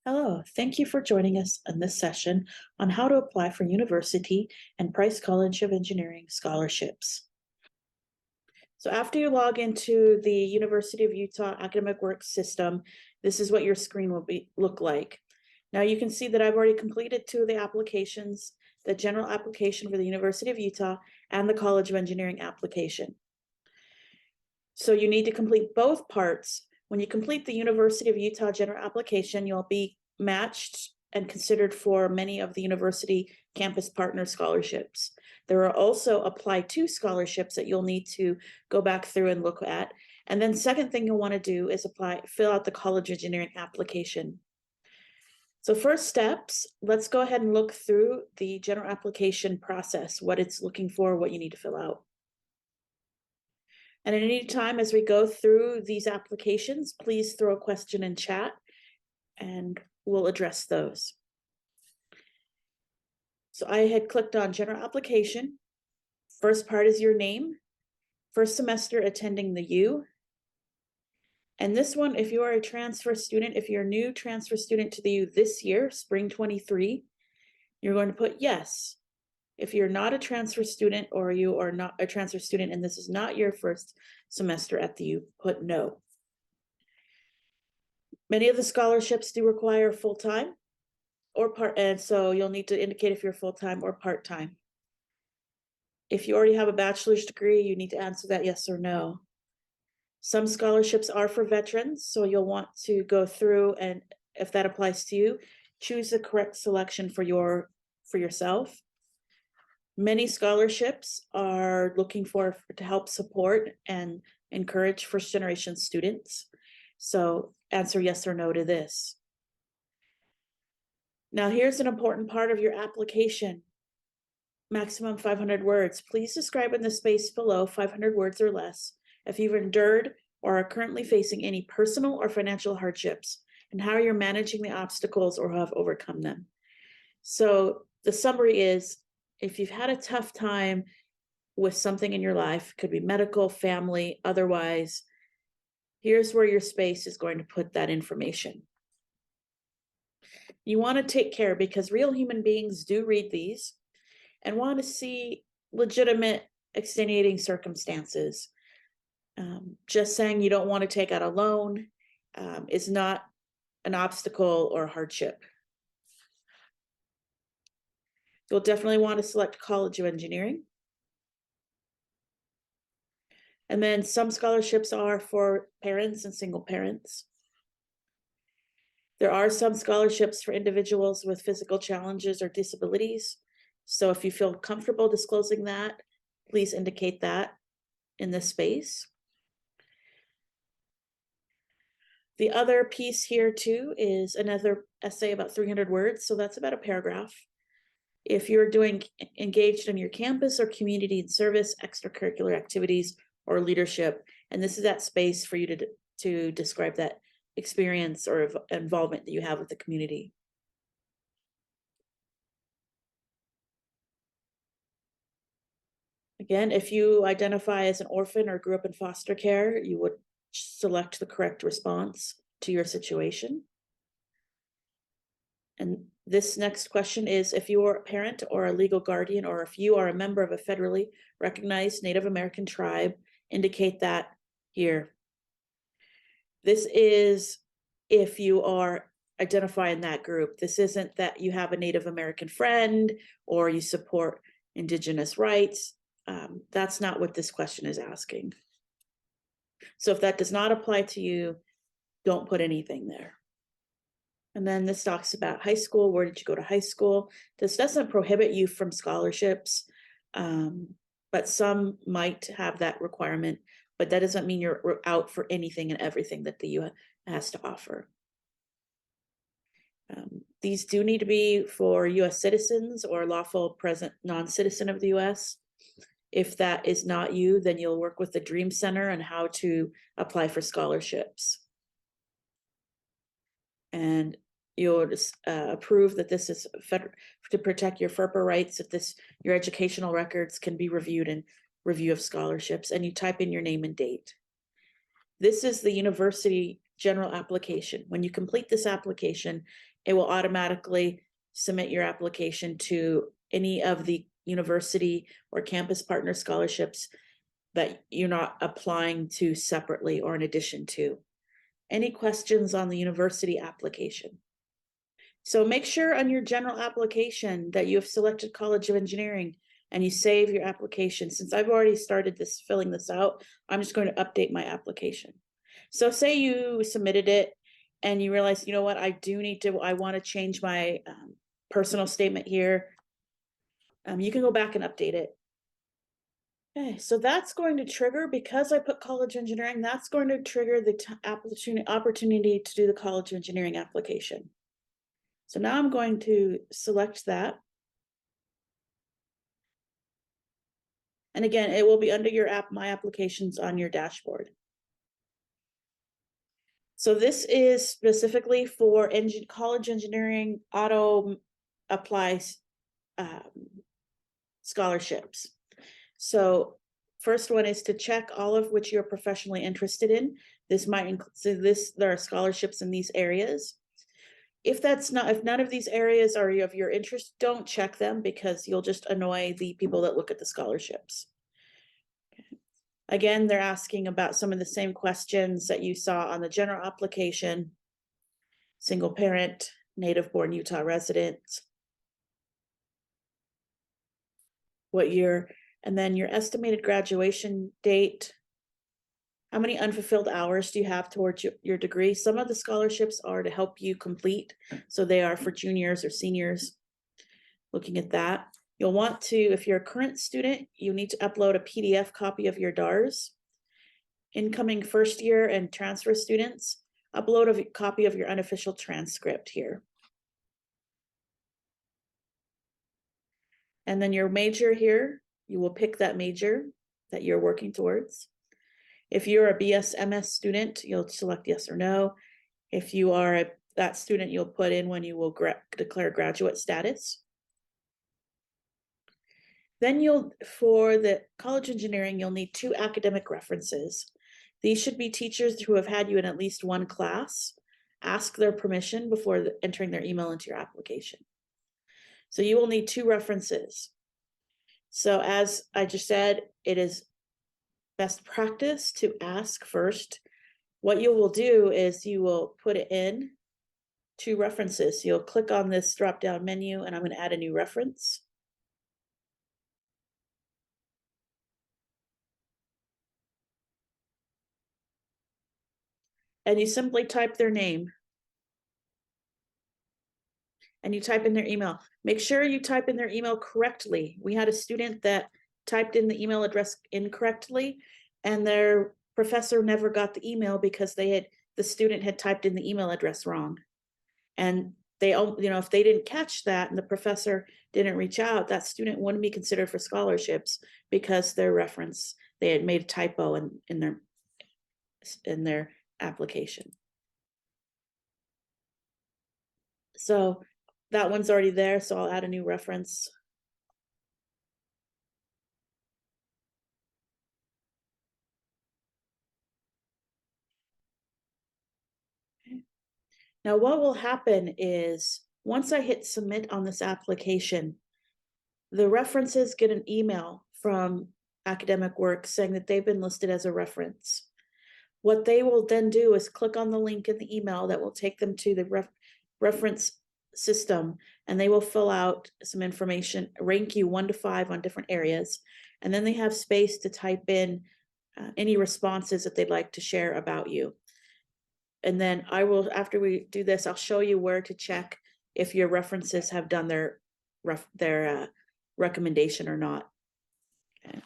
Hello, thank you for joining us in this session on how to apply for university and Price College of Engineering scholarships. So after you log into the University of Utah Academic Works system, this is what your screen will look like. Now you can see that I've already completed two of the applications, the general application for the University of Utah and the College of Engineering application. So you need to complete both parts. When you complete the University of Utah general application, you'll be matched and considered for many of the university campus partner scholarships. There are also apply to scholarships that you'll need to go back through and look at. And then second thing you'll want to do is fill out the College of Engineering application. So first steps, let's go ahead and look through the general application process, what it's looking for, what you need to fill out. And at any time as we go through these applications, please throw a question in chat and we'll address those. So I had clicked on general application. First part is your name, first semester attending the U. And this one, if you are a transfer student, if you're a new transfer student to the U this year, spring 23, you're going to put yes. If you're not a transfer student or you are not a transfer student and this is not your first semester at the U, put no. Many of the scholarships do require full-time or part, and so you'll need to indicate if you're full-time or part-time. If you already have a bachelor's degree, you need to answer that yes or no. Some scholarships are for veterans, so you'll want to go through and if that applies to you, choose the correct selection for yourself. Many scholarships are looking to help support and encourage first generation students. So answer yes or no to this. Now here's an important part of your application. Maximum 500 words. Please describe in the space below 500 words or less if you've endured or are currently facing any personal or financial hardships and how you're managing the obstacles or have overcome them. So the summary is, if you've had a tough time with something in your life, could be medical, family, otherwise, here's where your space is going to put that information. You want to take care because real human beings do read these and want to see legitimate extenuating circumstances. Just saying you don't want to take out a loan is not an obstacle or hardship. You'll definitely want to select College of Engineering. And then some scholarships are for parents and single parents. There are some scholarships for individuals with physical challenges or disabilities. So if you feel comfortable disclosing that, please indicate that in this space. The other piece here too is another essay about 300 words. So that's about a paragraph. If you're engaged in your campus or community and service, extracurricular activities, or leadership, and this is that space for you to describe that experience or involvement that you have with the community. Again, if you identify as an orphan or grew up in foster care, you would select the correct response to your situation. And this next question is, if you are a parent or a legal guardian, or if you are a member of a federally recognized Native American tribe, indicate that here. This is if you are identifying that group. This isn't that you have a Native American friend or you support Indigenous rights. That's not what this question is asking. So if that does not apply to you, don't put anything there. And then this talks about high school. Where did you go to high school? This doesn't prohibit you from scholarships, but some might have that requirement, but that doesn't mean you're out for anything and everything that the U has to offer. These do need to be for US citizens or lawful present non-citizen of the US. If that is not you, then you'll work with the Dream Center on how to apply for scholarships. And you'll approve that this is to protect your FERPA rights, that your educational records can be reviewed in review of scholarships, and you type in your name and date. This is the university general application. When you complete this application, it will automatically submit your application to any of the university or campus partner scholarships that you're not applying to separately or in addition to. Any questions on the university application? So make sure on your general application that you have selected College of Engineering and you save your application. Since I've already started filling this out, I'm just going to update my application. So say you submitted it and you realize, you know what, I want to change my personal statement here. You can go back and update it. Okay, so that's going to trigger, because I put College of Engineering, that's going to trigger the opportunity to do the College of Engineering application. So now I'm going to select that. And again, it will be under your My Applications on your dashboard. So this is specifically for College Engineering Auto Applies scholarships. So first one is to check all of which you're professionally interested in. This might include, there are scholarships in these areas. If none of these areas are of your interest, don't check them, because you'll just annoy the people that look at the scholarships. Okay. Again, they're asking about some of the same questions that you saw on the general application: single parent, native born Utah resident, what year, and then your estimated graduation date. How many unfulfilled hours do you have towards your degree? Some of the scholarships are to help you complete, so they are for juniors or seniors. Looking at that, you'll want to, if you're a current student, you need to upload a PDF copy of your DARS. Incoming first year and transfer students, upload a copy of your unofficial transcript here. And then your major here, you will pick that major that you're working towards. If you're a BS/MS student, you'll select yes or no. If you are that student, you'll put in when you will declare graduate status. Then for the College of Engineering, you'll need 2 academic references. These should be teachers who have had you in at least one class. Ask their permission before entering their email into your application. So you will need 2 references. So as I just said, it is best practice to ask first. What you will do is you will put it in 2 references. You'll click on this drop-down menu, and I'm going to add a new reference. And you simply type their name. And you type in their email. Make sure you type in their email correctly. We had a student that typed in the email address incorrectly, and their professor never got the email because the student had typed in the email address wrong. And they, if they didn't catch that and the professor didn't reach out, that student wouldn't be considered for scholarships because they had made a typo in their application. So that one's already there, so I'll add a new reference. Okay. Now what will happen is, once I hit submit on this application, the references get an email from Academic Work saying that they've been listed as a reference. What they will then do is click on the link in the email that will take them to the reference system, and they will fill out some information, rank you 1 to 5 on different areas, and then they have space to type in any responses that they'd like to share about you. And then after we do this, I'll show you where to check if your references have done their recommendation or not. Okay.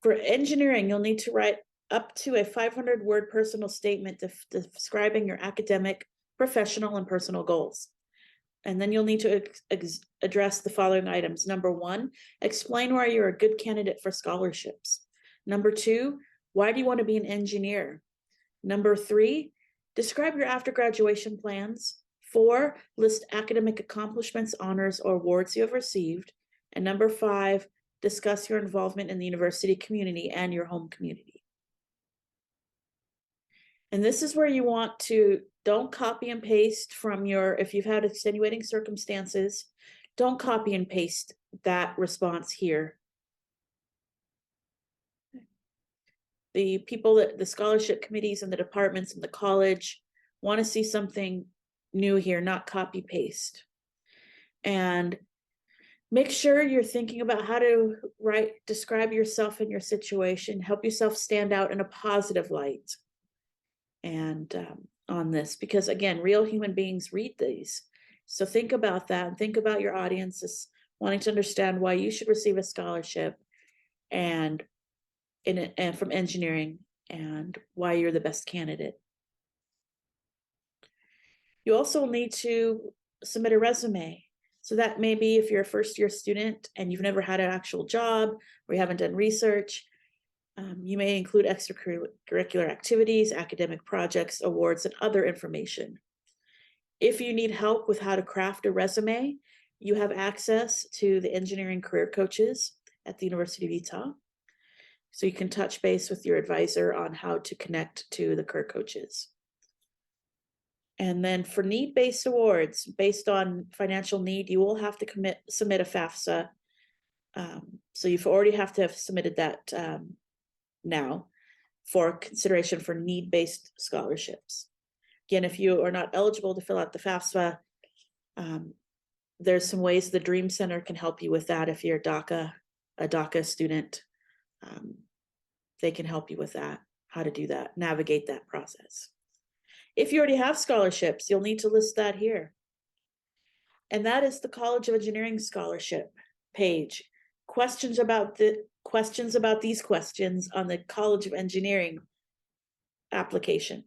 For engineering, you'll need to write up to a 500-word personal statement describing your academic, professional, and personal goals. And then you'll need to address the following items. Number 1, explain why you're a good candidate for scholarships. Number 2, why do you want to be an engineer? Number 3, describe your after graduation plans. 4, list academic accomplishments, honors, or awards you have received. And number 5, discuss your involvement in the university community and your home community. And this is where you want to, don't copy and paste from your, if you've had extenuating circumstances, don't copy and paste that response here. The people that the scholarship committees and the departments and the college want to see something new here, not copy paste. And make sure you're thinking about how to describe yourself and your situation, help yourself stand out in a positive light. And on this, because again, real human beings read these. So think about that and think about your audiences wanting to understand why you should receive a scholarship and from engineering and why you're the best candidate. You also need to submit a resume. So that may be if you're a first-year student and you've never had an actual job or you haven't done research, you may include extracurricular activities, academic projects, awards, and other information. If you need help with how to craft a resume, you have access to the engineering career coaches at the University of Utah. So you can touch base with your advisor on how to connect to the career coaches. And then for need-based awards, based on financial need, you will have to submit a FAFSA. So you've already have to have submitted that now for consideration for need-based scholarships. Again, if you are not eligible to fill out the FAFSA, there's some ways the Dream Center can help you with that. If you're a DACA student, they can help you with that, how to do that, navigate that process. If you already have scholarships, you'll need to list that here. And that is the College of Engineering Scholarship page. Questions about these questions on the College of Engineering application.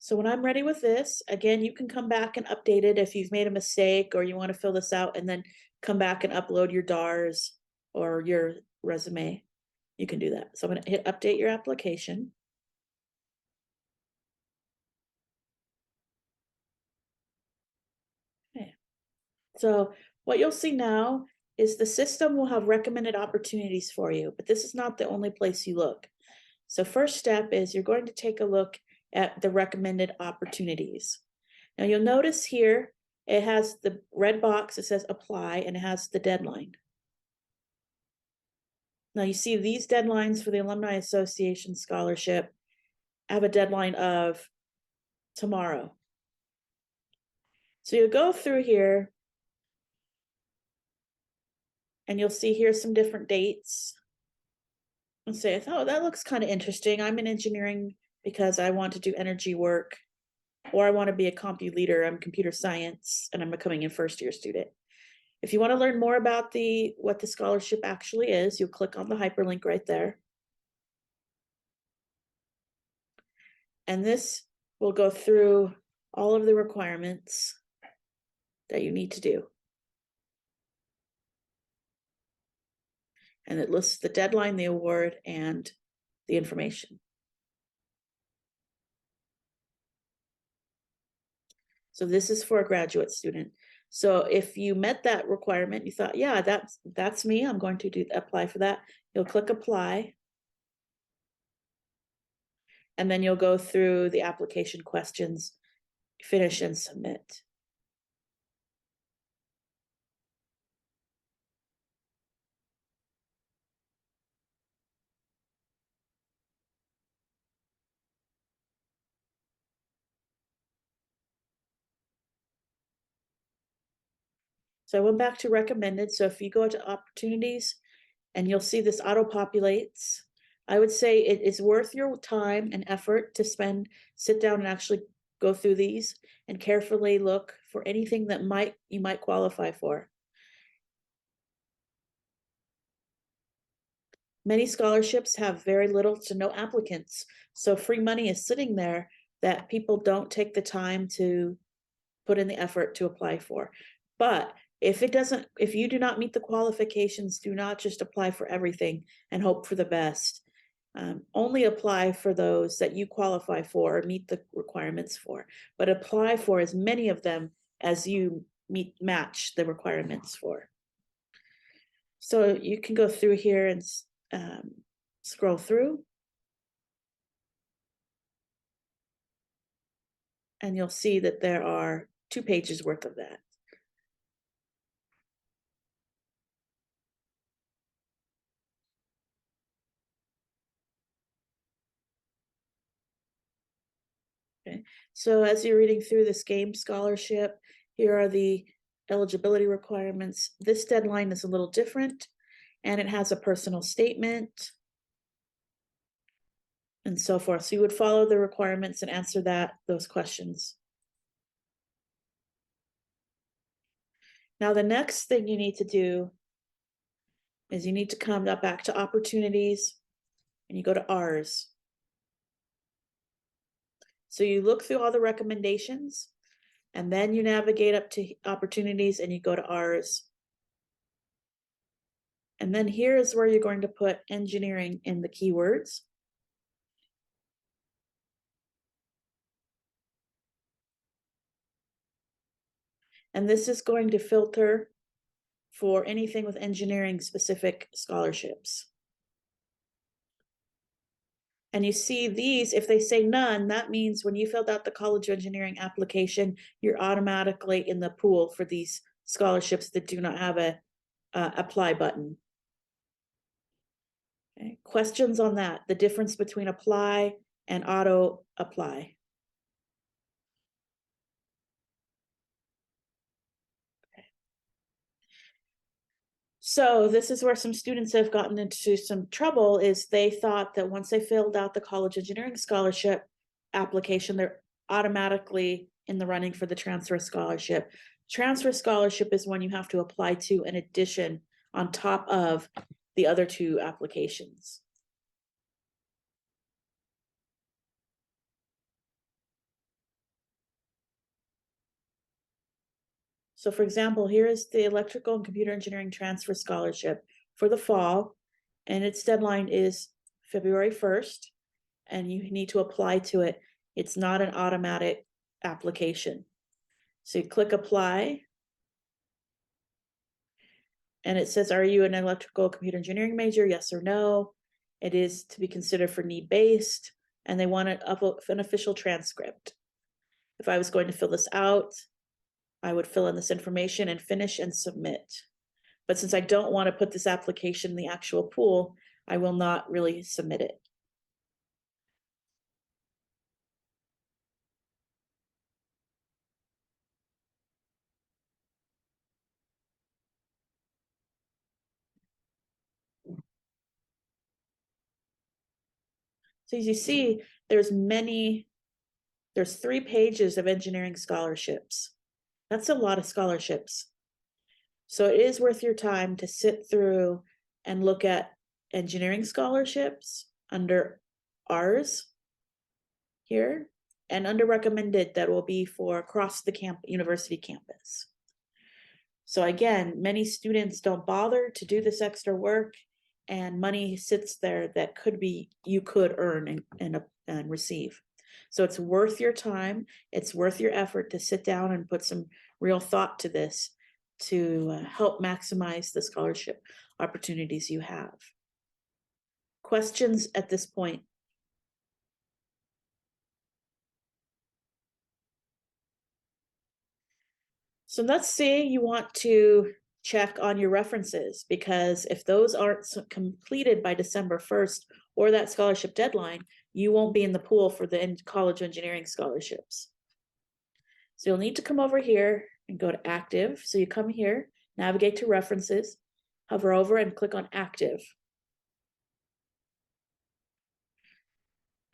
So when I'm ready with this, again, you can come back and update it if you've made a mistake or you want to fill this out and then come back and upload your DARS or your resume. You can do that. So I'm going to hit update your application. Okay. So what you'll see now is the system will have recommended opportunities for you, but this is not the only place you look. So first step is you're going to take a look at the recommended opportunities. Now you'll notice here, it has the red box, it says apply, and it has the deadline. Now you see these deadlines for the Alumni Association Scholarship have a deadline of tomorrow. So you'll go through here and you'll see here some different dates and say, oh, that looks kind of interesting. I'm in engineering because I want to do energy work, or I want to be a compu leader. I'm computer science and I'm becoming a first-year student. If you want to learn more about what the scholarship actually is, you'll click on the hyperlink right there. And this will go through all of the requirements that you need to do. And it lists the deadline, the award, and the information. So this is for a graduate student. So if you met that requirement, you thought, yeah, that's me, I'm going to apply for that. You'll click apply. And then you'll go through the application questions, finish and submit. So I went back to recommended. So if you go to opportunities and you'll see this auto populates, I would say it is worth your time and effort to sit down and actually go through these and carefully look for anything that you might qualify for. Many scholarships have very little to no applicants. So free money is sitting there that people don't take the time to put in the effort to apply for. But if you do not meet the qualifications, do not just apply for everything and hope for the best. Only apply for those that you qualify for or meet the requirements for, but apply for as many of them as you match the requirements for. So you can go through here and scroll through. And you'll see that there are 2 pages worth of that. Okay, so as you're reading through this GAME scholarship, here are the eligibility requirements. This deadline is a little different, and it has a personal statement and so forth. So you would follow the requirements and answer those questions. Now, the next thing you need to do is you need to come back to opportunities and you go to R's. So you look through all the recommendations and then you navigate up to opportunities and you go to R's. And then here is where you're going to put engineering in the keywords. And this is going to filter for anything with engineering specific scholarships. And you see these, if they say none, that means when you filled out the College of Engineering application, you're automatically in the pool for these scholarships that do not have a apply button. Okay. Questions on that, the difference between apply and auto apply. So this is where some students have gotten into some trouble, is they thought that once they filled out the college engineering scholarship application, they're automatically in the running for the transfer scholarship. Transfer scholarship is one you have to apply to in addition on top of the other 2 applications. So for example, here is the electrical and computer engineering transfer scholarship for the fall, and its deadline is February 1st, and you need to apply to it. It's not an automatic application. So you click apply, and it says, are you an electrical computer engineering major? Yes or no. It is to be considered for need-based, and they want an official transcript. If I was going to fill this out, I would fill in this information and finish and submit. But since I don't want to put this application in the actual pool, I will not really submit it. So as you see, there's 3 pages of engineering scholarships. That's a lot of scholarships. So it is worth your time to sit through and look at engineering scholarships under R's here, and under recommended, that will be for across the university campus. So again, many students don't bother to do this extra work, and money sits there that you could earn and receive. So it's worth your time. It's worth your effort to sit down and put some real thought to this to help maximize the scholarship opportunities you have. Questions at this point? So let's say you want to check on your references, because if those aren't completed by December 1st or that scholarship deadline, you won't be in the pool for the college engineering scholarships. So you'll need to come over here and go to active. So you come here, navigate to references, hover over and click on active.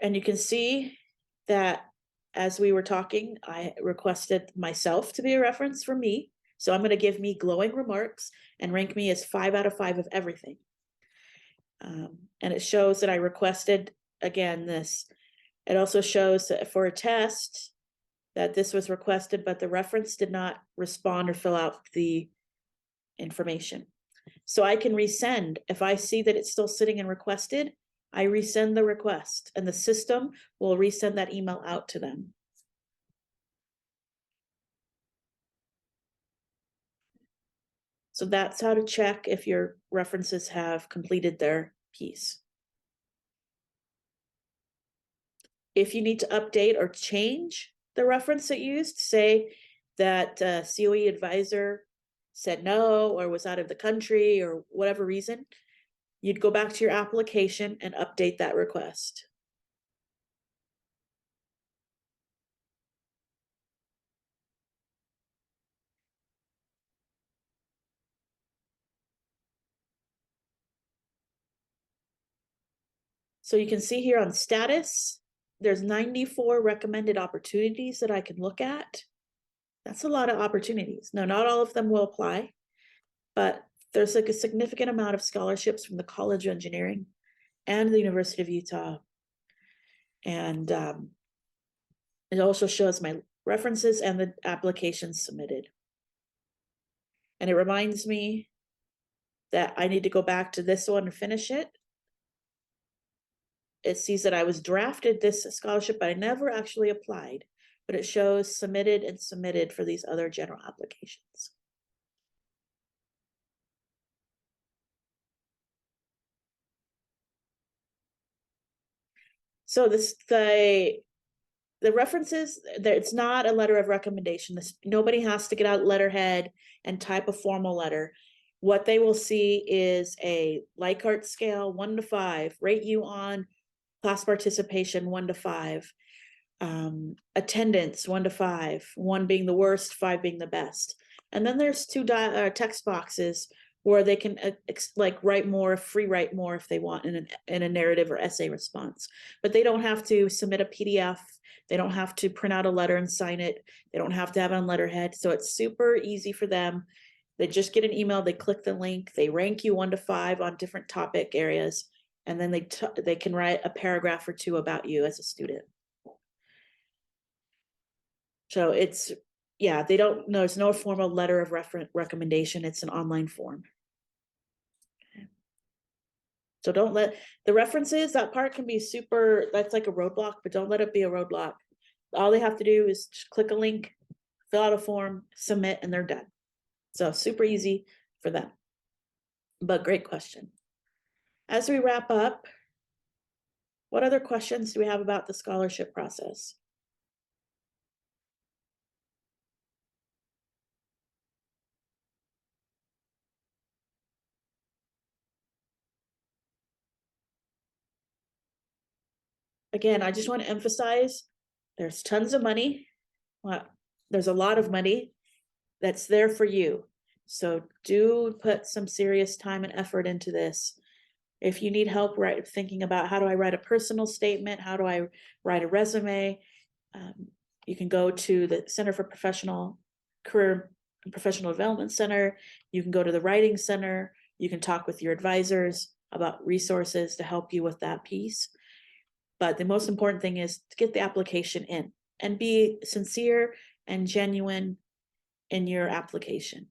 And you can see that as we were talking, I requested myself to be a reference for me. So I'm going to give me glowing remarks and rank me as 5 out of 5 of everything. And it shows that I requested, again, this. It also shows that for a test that this was requested, but the reference did not respond or fill out the information. So I can resend. If I see that it's still sitting and requested, I resend the request, and the system will resend that email out to them. So that's how to check if your references have completed their piece. If you need to update or change the reference that you used, say that COE advisor said no or was out of the country or whatever reason, you'd go back to your application and update that request. So you can see here on status, there's 94 recommended opportunities that I can look at. That's a lot of opportunities. Now, not all of them will apply, but there's like a significant amount of scholarships from the College of Engineering and the University of Utah. And it also shows my references and the applications submitted. And it reminds me that I need to go back to this one and finish it. It sees that I was drafted this scholarship, but I never actually applied, but it shows submitted and submitted for these other general applications. So the references, it's not a letter of recommendation. Nobody has to get out letterhead and type a formal letter. What they will see is a Likert scale, 1 to 5, rate you on class participation, 1 to 5, attendance, 1 to 5, 1 being the worst, 5 being the best. And then there's 2 text boxes where they can like write more, free write more if they want in a narrative or essay response. But they don't have to submit a PDF. They don't have to print out a letter and sign it. They don't have to have it on letterhead. So it's super easy for them. They just get an email, they click the link, they rank you 1 to 5 on different topic areas, and then they can write a paragraph or 2 about you as a student. So it's, yeah, they don't, no, it's no formal letter of recommendation. It's an online form. Okay. So don't let the references, that part can be super, that's like a roadblock, but don't let it be a roadblock. All they have to do is just click a link, fill out a form, submit, and they're done. So super easy for them. But great question. As we wrap up, what other questions do we have about the scholarship process? Again, I just want to emphasize there's tons of money. Well, there's a lot of money that's there for you. So do put some serious time and effort into this. If you need help thinking about how do I write a personal statement, how do I write a resume, you can go to the Center for Career and Professional Development Center. You can go to the Writing Center. You can talk with your advisors about resources to help you with that piece. But the most important thing is to get the application in and be sincere and genuine in your application.